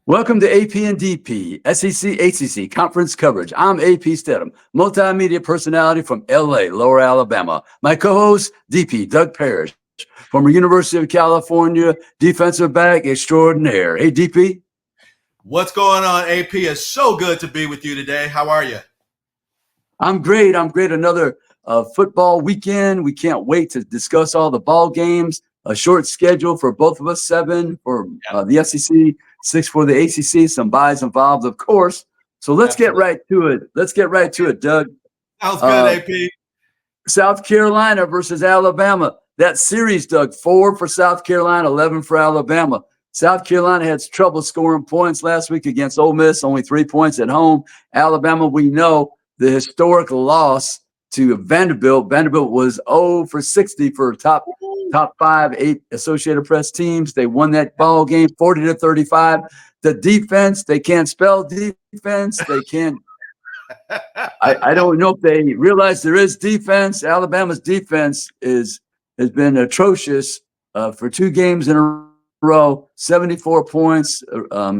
Welcome to AP and DP, SEC, ACC conference coverage. I'm AP Stedham, multimedia personality from LA, Lower Alabama. My co-host, DP Doug Parrish, former University of California defensive back extraordinaire. Hey, DP. What's going on, AP? It's so good to be with you today. How are you? I'm great. Another football weekend. We can't wait to discuss all the ball games. A short schedule for both of us, 7 for the SEC, 6 for the ACC. Some buys involved, of course. So let's get right to it. Doug. Sounds good, AP. South Carolina versus Alabama. That series, Doug, 4 for South Carolina, 11 for Alabama. South Carolina had trouble scoring points last week against Ole Miss, only 3 points at home. Alabama, we know the historic loss to Vanderbilt. Vanderbilt was 0 for 60 for top 8 Associated Press teams. They won that ball game 40-35. The defense, they can't spell defense. They can't. I don't know if they realize there is defense. Alabama's defense has been atrocious for 2 games in a row. 74 points,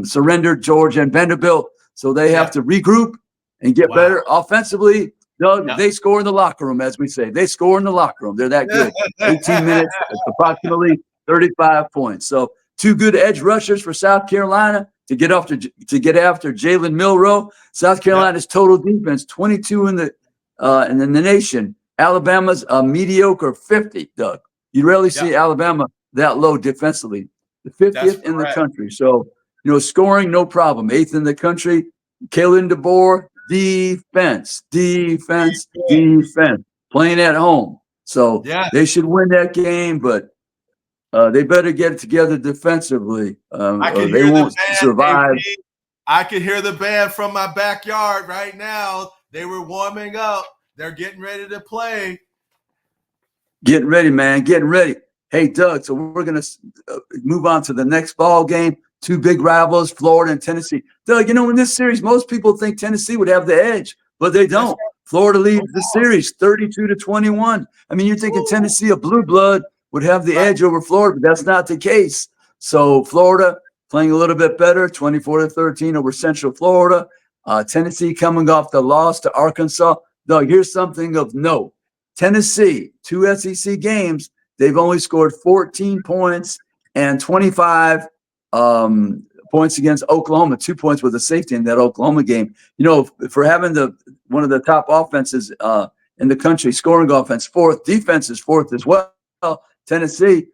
surrendered Georgia and Vanderbilt. So they have to regroup and get better offensively. Doug, they score in the locker room, as we say. They score in the locker room. They're that good. 18 minutes, approximately 35 points. So 2 good edge rushers for South Carolina to get after Jalen Milroe. South Carolina's total defense, 22 in the nation. Alabama's a mediocre 50, Doug. You rarely see Alabama that low defensively. The 50th in the country. So, scoring, no problem. 8th in the country. Kalen DeBoer, defense, playing at home. So they should win that game, but they better get it together defensively or they won't survive. I can hear the band from my backyard right now. They were warming up. They're getting ready to play. Getting ready, man. Getting ready. Hey, Doug, so we're going to move on to the next ball game. 2 big rivals, Florida and Tennessee. Doug, in this series, most people think Tennessee would have the edge, but they don't. Florida leads the series 32-21. I mean, you're thinking Tennessee, a blue blood, would have the edge over Florida, but that's not the case. So Florida playing a little bit better, 24-13 over Central Florida. Tennessee coming off the loss to Arkansas. Doug, here's something of note. Tennessee, 2 SEC games, they've only scored 14 points and 25 points against Oklahoma, 2 points with a safety in that Oklahoma game. For having one of the top offenses in the country, scoring offense 4th, defense is 4th as well. Tennessee,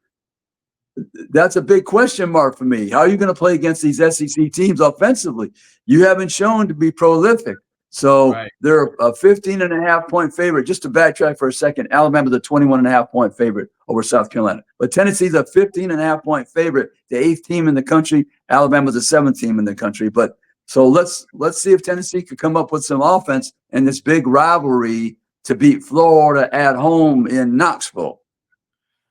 that's a big question mark for me. How are you going to play against these SEC teams offensively? You haven't shown to be prolific. So they're a 15.5-point favorite. Just to backtrack for a second, Alabama's a 21.5-point favorite over South Carolina. But Tennessee's a 15.5-point favorite, the 8th team in the country. Alabama's the 7th team in the country. But so let's see if Tennessee could come up with some offense in this big rivalry to beat Florida at home in Knoxville.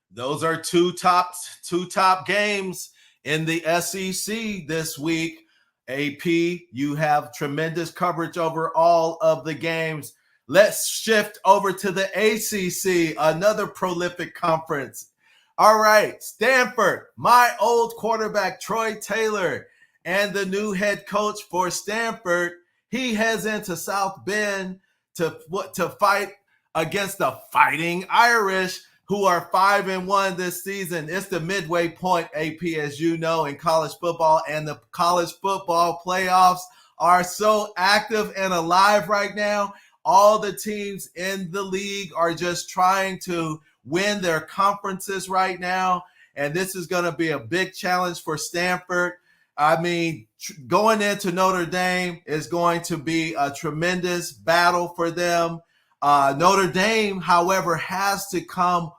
Those are two top games in the SEC this week. AP, you have tremendous coverage over all of the games. Let's shift over to the ACC, another prolific conference. All right, Stanford, my old quarterback, Troy Taylor, and the new head coach for Stanford, he heads into South Bend to fight against the Fighting Irish, who are 5-1 this season. It's the midway point, AP, as you know, in college football, and the college football playoffs are so active and alive right now. All the teams in the league are just trying to win their conferences right now, and this is going to be a big challenge for Stanford. I mean, going into Notre Dame is going to be a tremendous battle for them. Notre Dame, however, has to come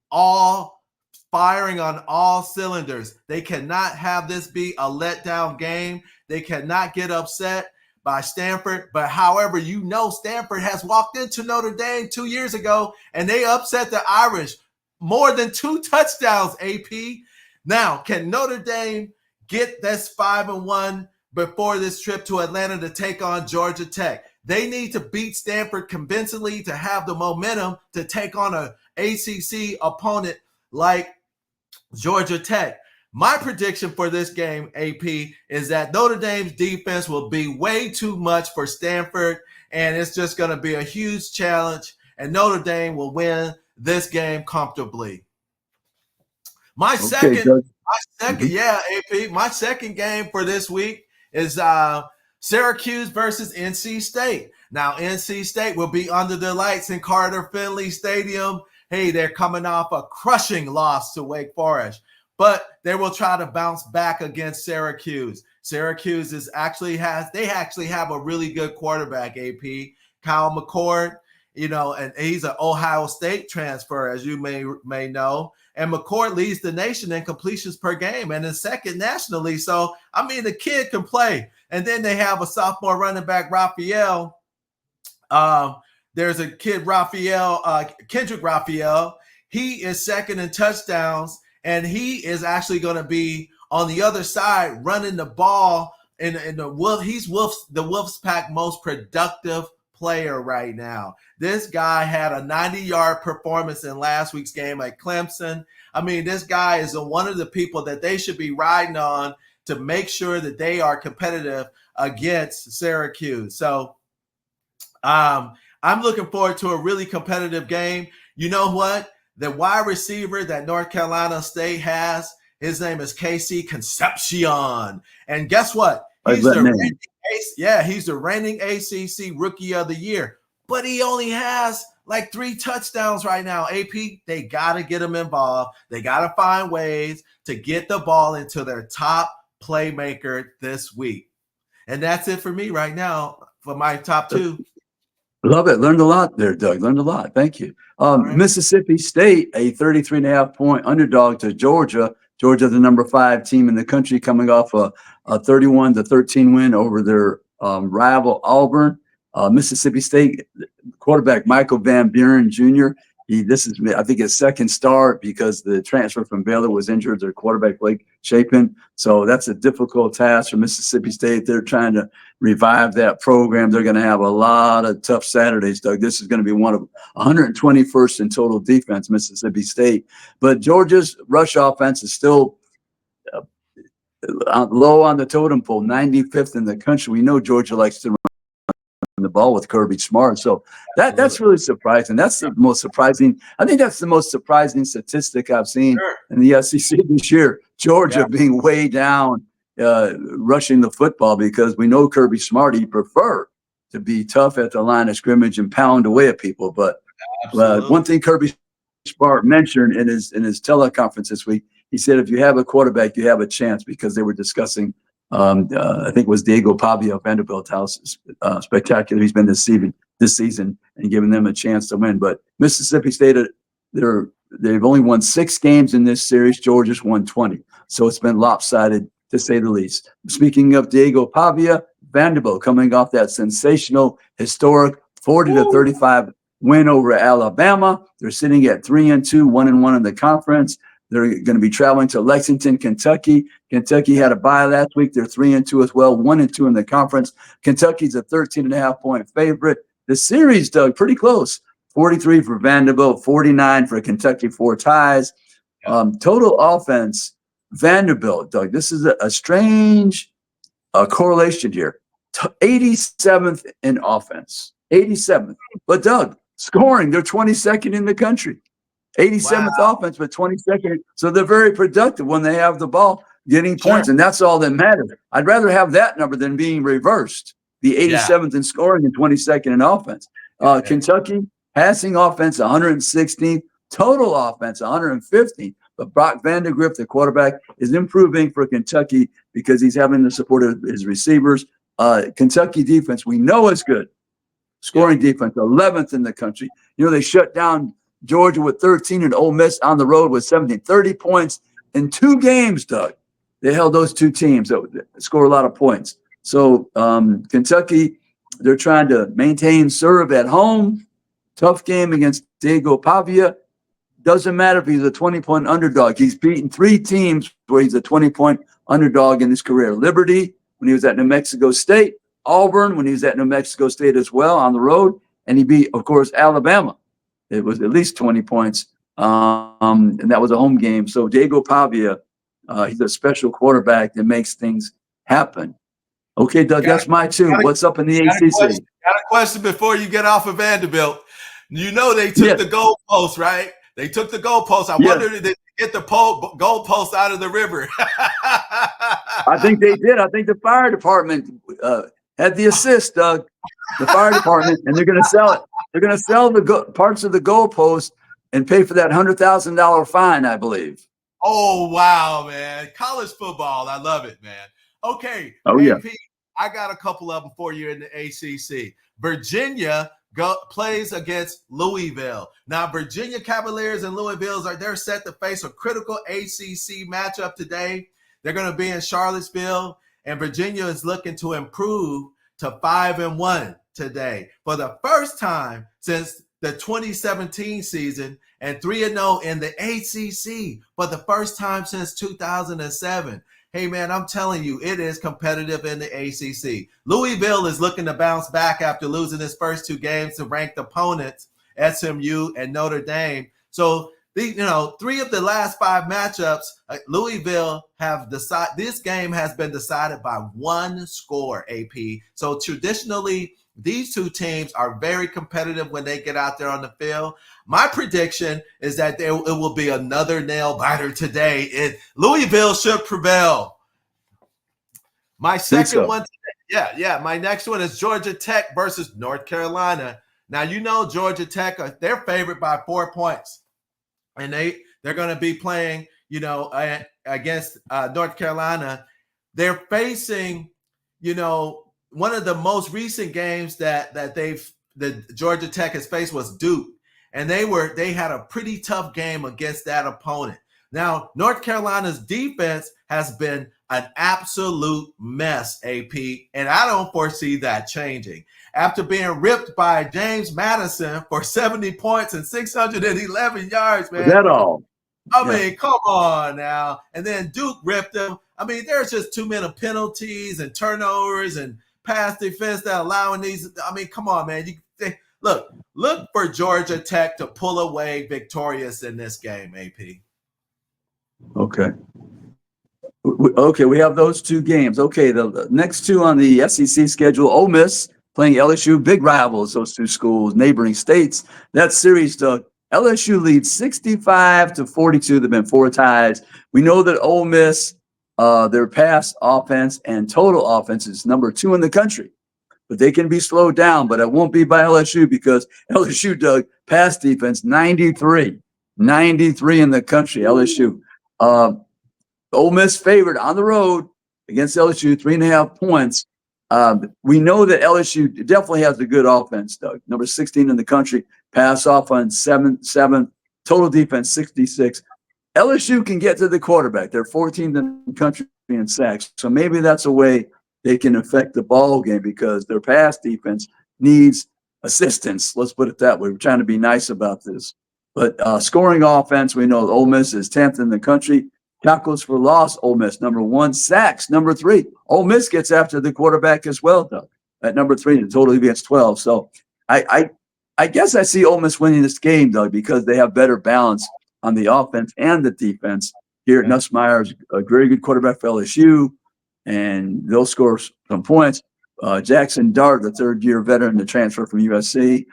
all firing on all cylinders. They cannot have this be a letdown game. They cannot get upset by Stanford. But however, Stanford has walked into Notre Dame 2 years ago and they upset the Irish more than 2 touchdowns, AP. Now, can Notre Dame get this 5-1 before this trip to Atlanta to take on Georgia Tech? They need to beat Stanford convincingly to have the momentum to take on a ACC opponent like Georgia Tech. My prediction for this game, AP, is that Notre Dame's defense will be way too much for Stanford, and it's just going to be a huge challenge, and Notre Dame will win this game comfortably. My second, AP, my second game for this week is Syracuse versus NC State. Now, NC State will be under the lights in Carter Finley Stadium. Hey, they're coming off a crushing loss to Wake Forest, but they will try to bounce back against Syracuse. Syracuse actually have a really good quarterback, AP, Kyle McCord, and he's an Ohio State transfer, as you may know. And McCord leads the nation in completions per game and is second nationally. So, I mean, the kid can play. And then they have a sophomore running back, Raphael. There's a kid, Kendrick Raphael. He is second in touchdowns, and he is actually going to be on the other side running the ball. He's the Wolfpack most productive player right now. This guy had a 90-yard performance in last week's game at Clemson. I mean, this guy is one of the people that they should be riding on to make sure that they are competitive against Syracuse. So I'm looking forward to a really competitive game. You know what? The wide receiver that North Carolina State has, his name is Casey Concepcion. And guess what? He's the reigning ACC Rookie of the Year. But he only has like 3 touchdowns right now. AP, they got to get him involved. They got to find ways to get the ball into their top playmaker this week. And that's it for me right now for my top 2. Love it. Learned a lot there, Doug. Learned a lot. Thank you. Right. Mississippi State, a 33.5-point underdog to Georgia. Georgia, the number 5 team in the country, coming off a 31-13 win over their rival Auburn. Mississippi State quarterback Michael Van Buren Jr. This is, I think, his second start because the transfer from Baylor was injured. Their quarterback, Blake Shapen. So that's a difficult task for Mississippi State. They're trying to revive that program. They're going to have a lot of tough Saturdays, Doug. This is going to be one of 121st in total defense, Mississippi State. But Georgia's rush offense is still low on the totem pole, 95th in the country. We know Georgia likes to the ball with Kirby Smart. So that's really surprising. That's the most surprising. I think that's the most surprising statistic I've seen in the SEC this year. Georgia being way down rushing the football, because we know Kirby Smart, he prefer to be tough at the line of scrimmage and pound away at people. But one thing Kirby Smart mentioned in his teleconference this week, he said, if you have a quarterback, you have a chance, because they were discussing I think it was Diego Pavia of Vanderbilt House, spectacular he's been this season, and giving them a chance to win. But Mississippi State, they've only won 6 games in this series. Georgia's won 20, so it's been lopsided to say the least. Speaking of Diego Pavia, Vanderbilt coming off that sensational, historic 40-35 win over Alabama. They're sitting at 3-2, 1-1 in the conference. They're going to be traveling to Lexington, Kentucky. Kentucky had a bye last week. They're 3-2 as well, 1-2 in the conference. Kentucky's a 13.5-point favorite. The series, Doug, pretty close. 43 for Vanderbilt, 49 for Kentucky, 4 ties. Total offense, Vanderbilt, Doug. This is a strange correlation here. 87th in offense, 87th. But Doug, scoring, they're 22nd in the country. 87th offense, but 22nd. So they're very productive when they have the ball, getting points, and that's all that matters. I'd rather have that number than being reversed, the 87th in scoring and 22nd in offense. Kentucky, passing offense, 116th, total offense, 150th. But Brock Vandagriff, the quarterback, is improving for Kentucky because he's having the support of his receivers. Kentucky defense, we know is good. Scoring defense, 11th in the country. You know, they shut down Georgia with 13 and Ole Miss on the road with 17. 30 points in 2 games, Doug. They held those 2 teams that score a lot of points. So Kentucky, they're trying to maintain serve at home. Tough game against Diego Pavia. Doesn't matter if he's a 20-point underdog. He's beaten 3 teams where he's a 20-point underdog in his career. Liberty, when he was at New Mexico State. Auburn, when he was at New Mexico State as well on the road. And he beat, of course, Alabama. It was at least 20 points, and that was a home game. So Diego Pavia, He's a special quarterback that makes things happen. Okay, Doug, that's my two. What's up in the ACC? Got a question before you get off of Vanderbilt. You know they took the goalpost, right? They took the goalpost. I wonder if they get the goalpost out of the river. I think they did. I think the fire department had the assist, Doug. The fire department, and they're going to sell it. They're going to sell the parts of the goalpost and pay for that $100,000 fine, I believe. Oh, wow, man. College football. I love it, man. Okay. Oh, AP, I got a couple of them for you in the ACC. Virginia plays against Louisville. Now, Virginia Cavaliers and Louisville they're set to face a critical ACC matchup today. They're going to be in Charlottesville, and Virginia is looking to improve to 5-1 today for the first time since the 2017 season, and 3-0 in the ACC for the first time since 2007. Hey, man, I'm telling you, it is competitive in the ACC. Louisville is looking to bounce back after losing its first two games to ranked opponents, SMU and Notre Dame. So, three of the last five matchups, Louisville have decided. This game has been decided by one score, AP. So, traditionally, these two teams are very competitive when they get out there on the field. My prediction is that it will be another nail biter today. Louisville should prevail. My second one today, my next one is Georgia Tech versus North Carolina. Now, Georgia Tech, they're favored by 4 points. And they're going to be playing, against North Carolina. They're facing, one of the most recent games that Georgia Tech has faced was Duke, and they had a pretty tough game against that opponent. Now, North Carolina's defense has been an absolute mess, AP, and I don't foresee that changing. After being ripped by James Madison for 70 points and 611 yards, man. Is that all? I mean, come on now. And then Duke ripped them. I mean, there's just too many penalties and turnovers and pass defense that allowing these. I mean, come on, man. Look for Georgia Tech to pull away victorious in this game, AP. Okay. Okay, we have those two games. Okay, the next two on the SEC schedule, Ole Miss playing LSU, big rivals, those two schools, neighboring states. That series, Doug, LSU leads 65-42. There have been 4 ties. We know that Ole Miss, their pass offense and total offense is number 2 in the country. But they can be slowed down, but it won't be by LSU because LSU, Doug, pass defense, 93 in the country, LSU. Ole Miss favored on the road against LSU, 3.5 points. We know that LSU definitely has a good offense, Doug. Number 16 in the country, pass offense 7, total defense 66. LSU can get to the quarterback. They're 14th in the country in sacks. So maybe that's a way they can affect the ball game because their pass defense needs assistance. Let's put it that way. We're trying to be nice about this. But scoring offense, we know Ole Miss is 10th in the country. Tackles for loss, Ole Miss, number 1. Sacks, number 3. Ole Miss gets after the quarterback as well, Doug, at number 3, and totally against 12. So I guess I see Ole Miss winning this game, Doug, because they have better balance on the offense and the defense. Here, Nussmeier is a very good quarterback for LSU, and they'll score some points. Jackson Dart, the third-year veteran to transfer from USC.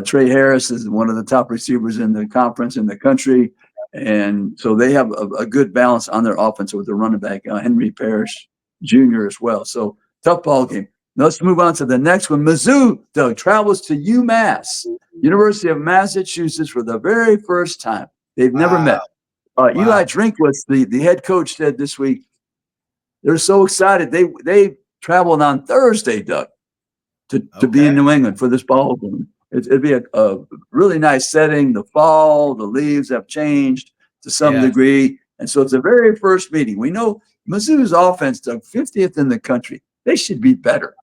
Trey Harris is one of the top receivers in the conference in the country. And so they have a good balance on their offense with their running back, Henry Parrish Jr. as well. So tough ball game. Now let's move on to the next one. Mizzou, Doug, travels to UMass, University of Massachusetts, for the very first time. They've never met. Eli Drinkwitz, the head coach, said this week they're so excited. They traveled on Thursday, Doug, to be in New England for this ball game. It'd be a really nice setting. The fall, the leaves have changed to some degree. And so it's the very first meeting. We know Mizzou's offense, Doug, 50th in the country. They should be better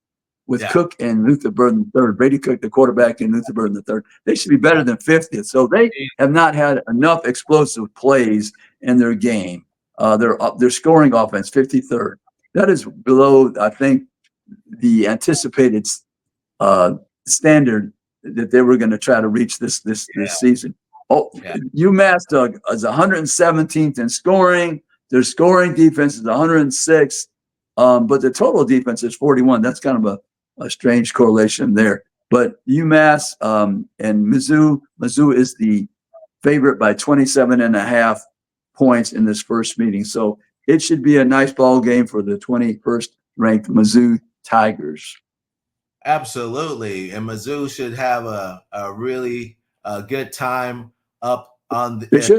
with Cook and Luther Burden III. Brady Cook, the quarterback, and Luther Burden III. They should be better than 50th. So they have not had enough explosive plays in their game. Their scoring offense, 53rd. That is below, I think, the anticipated standard that they were going to try to reach this season. UMass, Doug, is 117th in scoring, Their scoring defense is 106, but the total defense is 41. That's kind of a strange correlation there. But UMass and Mizzou is the favorite by 27.5 points in this first meeting. So it should be a nice ball game for the 21st ranked Mizzou Tigers. Absolutely. And Mizzou should have a really good time up on the East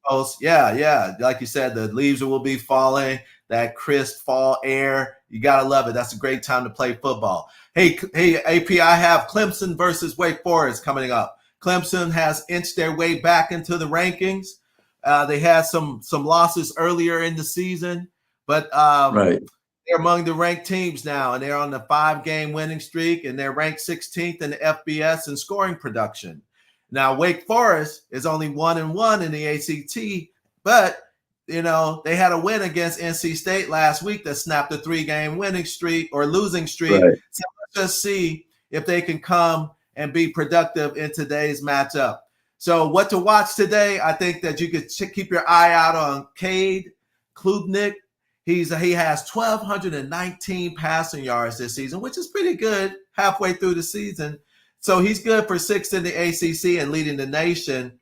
Coast. Yeah. Like you said, the leaves will be falling, that crisp fall air. You got to love it. That's a great time to play football. Hey, AP, I have Clemson versus Wake Forest coming up. Clemson has inched their way back into the rankings. They had some losses earlier in the season, but right. They're among the ranked teams now, and they're on the 5-game winning streak, and they're ranked 16th in the FBS in scoring production. Now, Wake Forest is only 1-1 in the ACT, but they had a win against NC State last week that snapped a 3-game winning streak or losing streak. Right. So let's just see if they can come and be productive in today's matchup. So what to watch today? I think that you could keep your eye out on Cade Klubnik. He has 1,219 passing yards this season, which is pretty good halfway through the season. So he's good for 6th in the ACC and leading the nation,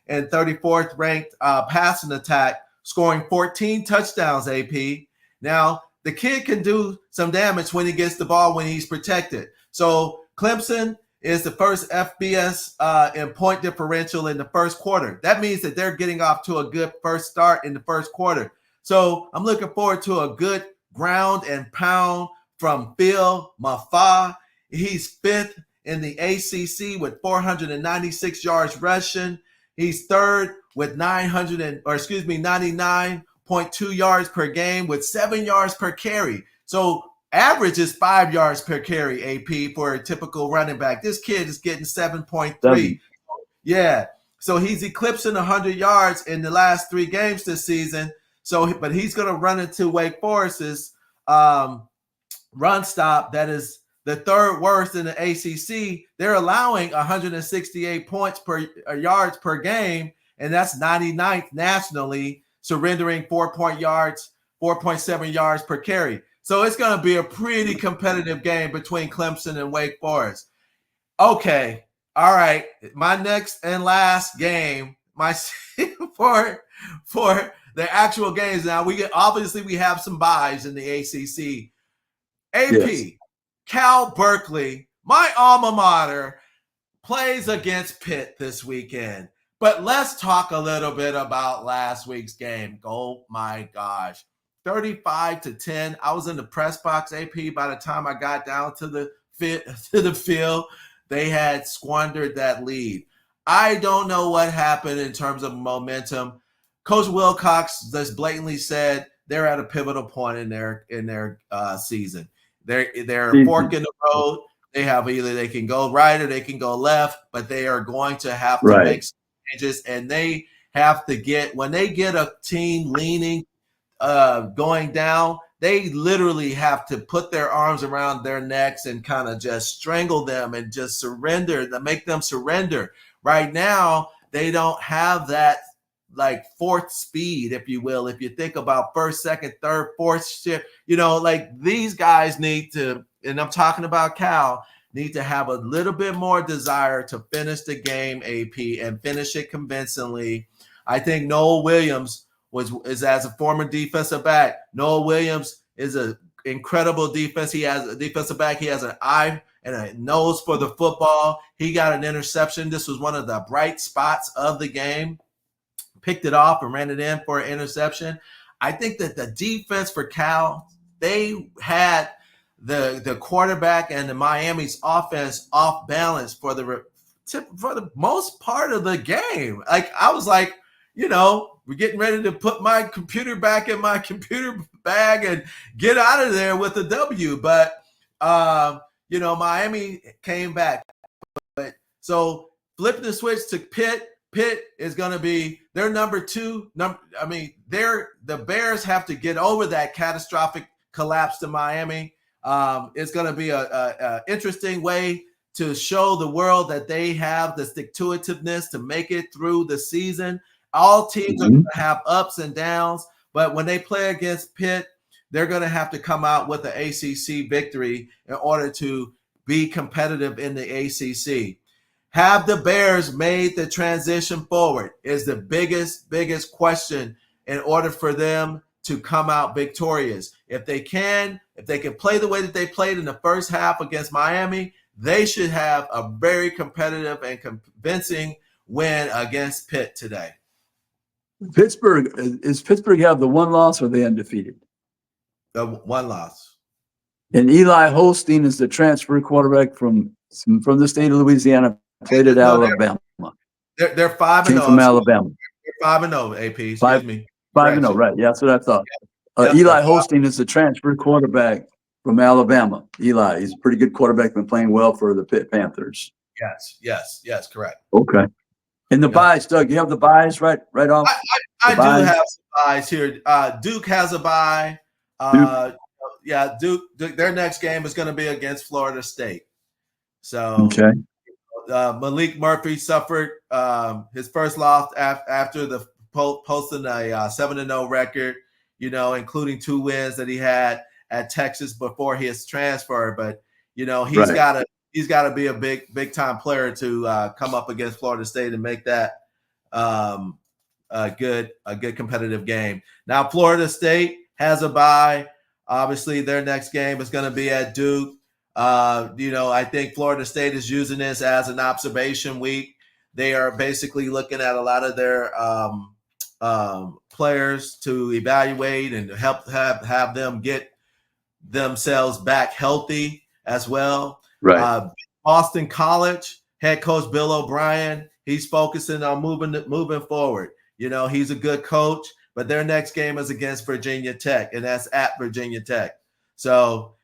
and 34th ranked passing attack, scoring 14 touchdowns, AP. Now, the kid can do some damage when he gets the ball when he's protected. So Clemson is the first FBS in point differential in the first quarter. That means that they're getting off to a good first start in the first quarter. So I'm looking forward to a good ground and pound from Phil Mafah. He's 5th in the ACC with 496 yards rushing. He's 3rd with 99.2 yards per game with 7 yards per carry. So average is 5 yards per carry, AP, for a typical running back. This kid is getting 7.3. Yeah. So he's eclipsing 100 yards in the last 3 games this season. So, but he's going to run into Wake Forest's run stop that is the 3rd worst in the ACC. They're allowing 168 points per yards per game, and that's 99th nationally, surrendering 4.7 yards per carry. So it's going to be a pretty competitive game between Clemson and Wake Forest. Okay, all right. My next and last game, for the actual games. Now we have some buys in the ACC. AP, yes. Cal Berkeley, my alma mater, plays against Pitt this weekend. But let's talk a little bit about last week's game. Oh my gosh, 35-10. I was in the press box, AP. By the time I got down to the field, they had squandered that lead. I don't know what happened in terms of momentum. Coach Wilcox just blatantly said they're at a pivotal point in their season. They're fork in the road. They have either they can go right or they can go left, but they are going to have to make some changes, and they have to when they get a team leaning, going down, they literally have to put their arms around their necks and kind of just strangle them and just surrender, to make them surrender. Right now, they don't have that like 4th speed, if you will. If you think about 1st, 2nd, 3rd, 4th shift, like these guys need to, and I'm talking about Cal, need to have a little bit more desire to finish the game, AP, and finish it convincingly. I think Noah Williams is as a former defensive back. Noah Williams is an incredible defense. He has a defensive back. He has an eye and a nose for the football. He got an interception. This was one of the bright spots of the game. Picked it off and ran it in for an interception. I think that the defense for Cal, they had the quarterback and the Miami's offense off balance for the most part of the game. Like I was like, we're getting ready to put my computer back in my computer bag and get out of there with a W. But Miami came back. But so flipping the switch to Pitt. Pitt is going to be their number 2. The Bears have to get over that catastrophic collapse to Miami. It's going to be a interesting way to show the world that they have the stick-to-itiveness to make it through the season. All teams are going to have ups and downs, But when they play against Pitt, they're going to have to come out with an ACC victory in order to be competitive in the ACC. Have the Bears made the transition forward is the biggest question in order for them to come out victorious. If they can play the way that they played in the first half against Miami, they should have a very competitive and convincing win against Pitt today. Pittsburgh have the one loss, or are they undefeated? The one loss. And Eli Holstein is the transfer quarterback from the state of Louisiana, played at Alabama. They're 5-0. Came from Alabama. They're 5-0, AP. Excuse me. 5-0, right? Yeah, that's what I thought. Yep. Eli Holstein is the transfer quarterback from Alabama. Eli, he's a pretty good quarterback, been playing well for the Pitt Panthers. Yes, correct. Okay. And the buys, Doug, you have the buys right off? I do have some buys here. Duke has a buy. Duke, their next game is going to be against Florida State. So okay. Malik Murphy suffered his first loss after the posting a 7-0 record, including 2 wins that he had at Texas before his transfer. But he's got to be a big time player to come up against Florida State and make that a good competitive game. Now Florida State has a bye. Obviously, their next game is going to be at Duke. I think Florida State is using this as an observation week. They are basically looking at a lot of their players to evaluate and help have them get themselves back healthy as well. Right. Boston College head coach Bill O'Brien, he's focusing on moving forward. He's a good coach, but their next game is against Virginia Tech, and that's at Virginia Tech. So,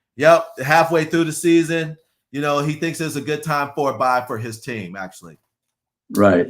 halfway through the season, he thinks it's a good time for a bye for his team, actually. Right.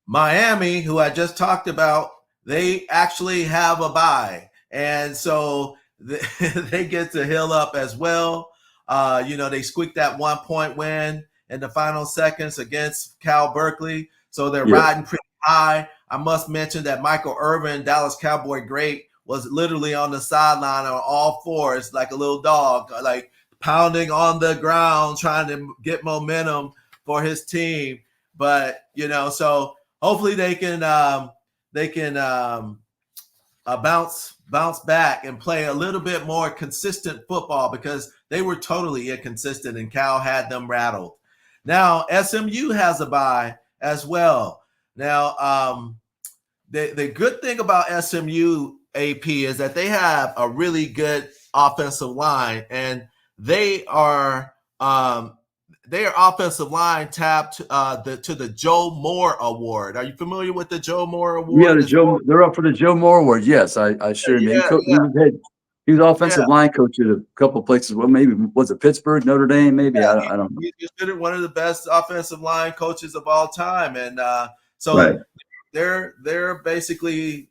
Miami, who I just talked about, they actually have a bye. And so they get to heal up as well. They squeaked that 1-point win in the final seconds against Cal Berkeley. So they're riding pretty high. I must mention that Michael Irvin, Dallas Cowboy great, was literally on the sideline on all fours like a little dog, like pounding on the ground, trying to get momentum for his team. But, so hopefully they can bounce back and play a little bit more consistent football, because they were totally inconsistent and Cal had them rattled. Now, SMU has a bye as well. Now, the good thing about SMU, AP, is that they have a really good offensive line, and they are their offensive line tapped to the Joe Moore Award. Are you familiar with the Joe Moore Award? Yeah, they're up for the Joe Moore Award. Yes, I sure am. He was offensive line coach at a couple of places. Well, maybe was it Pittsburgh, Notre Dame? Maybe I don't know. He's considered one of the best offensive line coaches of all time, and so they're basically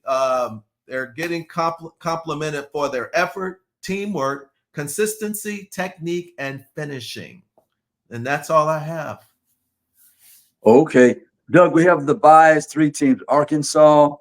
they're getting complimented for their effort, teamwork, consistency, technique, and finishing. And that's all I have. Okay. Doug, we have the buys, 3 teams. Arkansas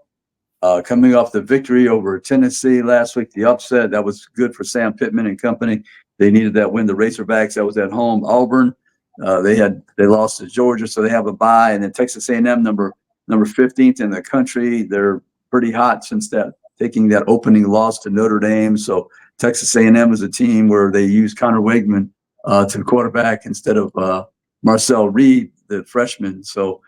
coming off the victory over Tennessee last week, the upset. That was good for Sam Pittman and company. They needed that win. The Razorbacks, that was at home. Auburn, they lost to Georgia, so they have a bye. And then Texas A&M, number 15th in the country. They're pretty hot since taking that opening loss to Notre Dame. So Texas A&M is a team where they use Connor Wegman to the quarterback instead of Marcel Reed, the freshman. So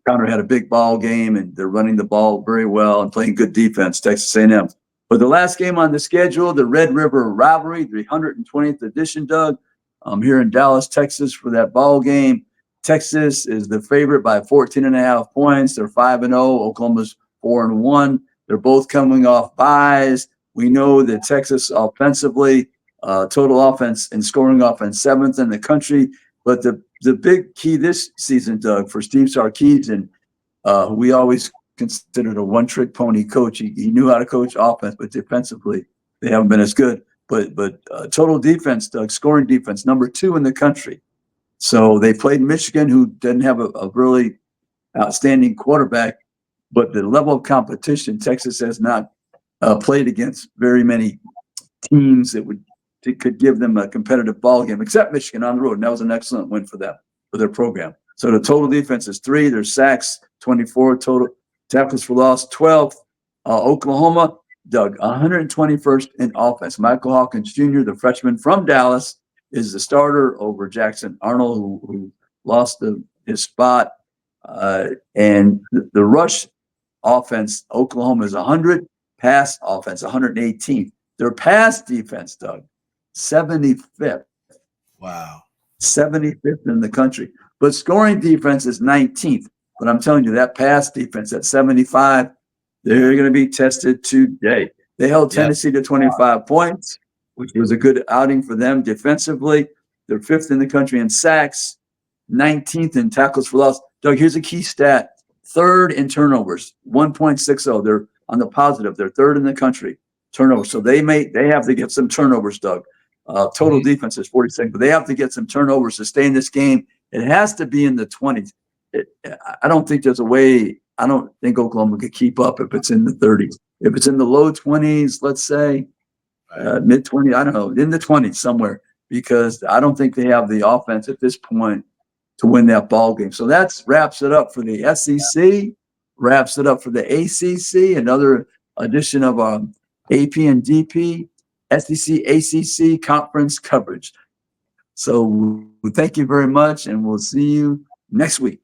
Connor had a big ball game, and they're running the ball very well and playing good defense, Texas A&M. But the last game on the schedule, the Red River Rivalry, the 120th edition, Doug. I'm here in Dallas, Texas for that ball game. Texas is the favorite by 14.5 points. They're 5-0. Oklahoma's 4-1. They're both coming off buys. We know that Texas offensively, total offense and scoring offense, 7th in the country. But the big key this season, Doug, for Steve Sarkisian, who we always considered a one-trick pony coach. He knew how to coach offense, but defensively they haven't been as good. But total defense, Doug, scoring defense, number 2 in the country. So they played Michigan, who didn't have a really outstanding quarterback. But the level of competition, Texas has not played against very many teams that could give them a competitive ball game, except Michigan on the road. And that was an excellent win for them, for their program. So the total defense is 3. Their sacks, 24. Total tackles for loss, 12. Oklahoma, Doug, 121st in offense. Michael Hawkins Jr., the freshman from Dallas, is the starter over Jackson Arnold, who lost his spot. And the rush offense, Oklahoma is 100. Pass offense, 118th. Their pass defense, Doug, 75th. Wow. 75th in the country. But scoring defense is 19th. But I'm telling you, that pass defense at 75, they're going to be tested today. They held Tennessee to 25 points, which was a good outing for them defensively. They're 5th in the country in sacks, 19th in tackles for loss. Doug, here's a key stat. 3rd in turnovers, 1.60. They're on the positive. They're 3rd in the country. Turnovers. So they have to get some turnovers, Doug. Total defense is 46, but they have to get some turnovers to stay in this game. It has to be in the 20s. I don't think there's a way. I don't think Oklahoma could keep up if it's in the 30s. If it's in the low 20s, let's say, mid 20s, I don't know, in the 20s somewhere, because I don't think they have the offense at this point to win that ball game. So that wraps it up for the SEC, wraps it up for the ACC, another edition of AP and DP, SEC, ACC conference coverage. So thank you very much, and we'll see you next week.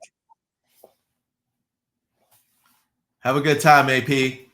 Have a good time, AP.